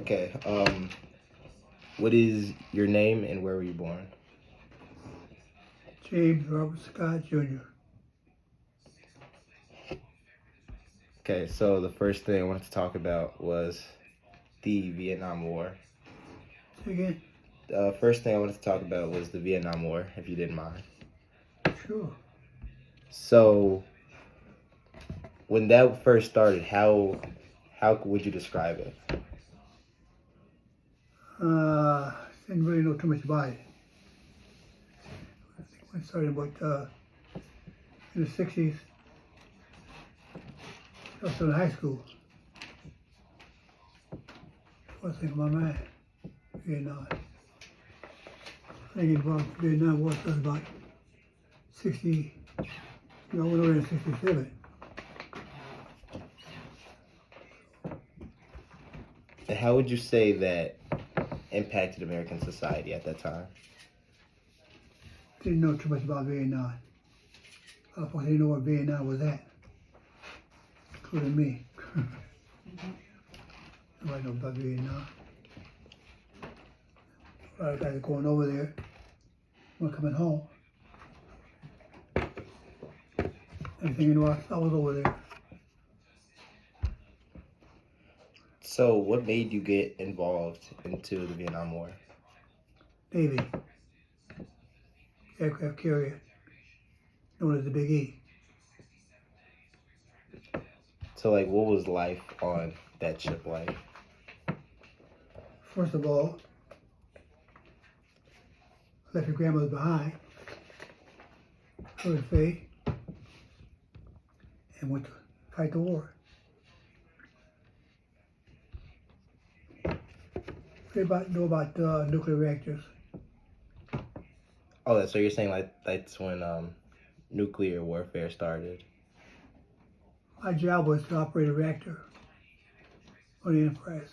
Okay. What is your name and where were you born? James Robert Scott Jr. Okay, so the first thing I wanted to talk about was the Vietnam War. Say again? The first thing I wanted to talk about was the Vietnam War, if you didn't mind. Sure. So, when that first started, how would you describe it? Didn't really know too much about it. I think when I started about in the 60s, I was still in high school. First thing in my mind, Vietnam. I think about Vietnam War was about 60, I went over in 67. And how would you say that impacted American society at that time? Didn't know too much about Vietnam. A lot of folks didn't know what Vietnam was at, including me. Nobody knows about Vietnam. A lot of guys are going over there, one coming home. Next thing you know, I was over there. So, what made you get involved into the Vietnam War? Navy, aircraft carrier, known as the Big E. So, like, what was life on that ship like? First of all, left your grandmother behind, her and Faye, and went to fight the war. They know about nuclear reactors. Oh, so you're saying like that's when nuclear warfare started? My job was to operate a reactor on the Enterprise.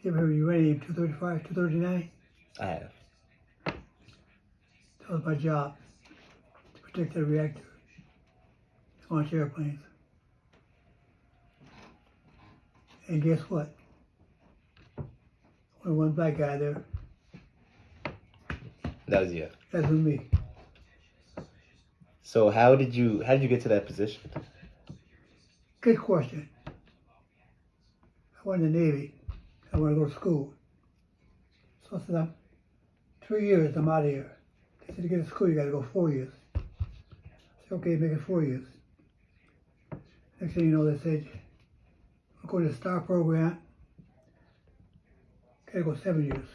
You ever heard of uranium 235, 239? I have. That was my job, to protect that reactor, to launch airplanes. And guess what? Only one black guy there. That was you. That was me. So how did you get to that position? Good question. I went in the Navy. I want to go to school. So I said, 3 years, I'm out of here. They said, to get to school, you got to go 4 years. I said, okay, make it 4 years. Next thing you know, they said, we'll go to the STAR program. Got to go 7 years.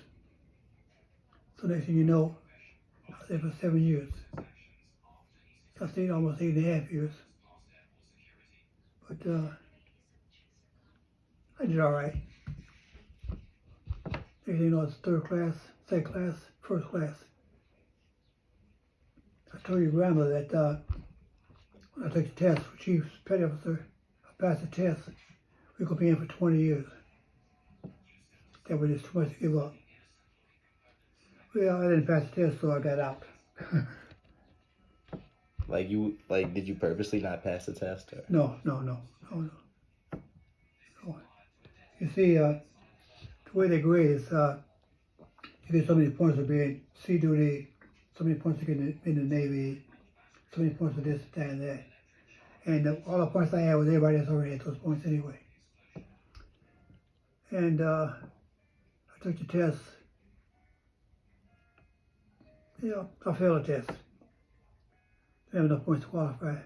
So next thing you know, I was there for 7 years. So I stayed almost 8.5 years. But I did all right. Next thing you know, it's third class, second class, first class. I told your grandma that when I took the test for Chief Petty Officer, I passed the test. We could be in for 20 years. That was just too much to give up. Well, I didn't pass the test, so I got out. Did you purposely not pass the test? Or? No. You see, the way they grade is you get so many points for being sea duty, so many points for getting in the Navy, so many points for this, that, and that. And all the points I had was everybody else already had those points anyway. And I took the test. I failed the test. Didn't have enough points to qualify.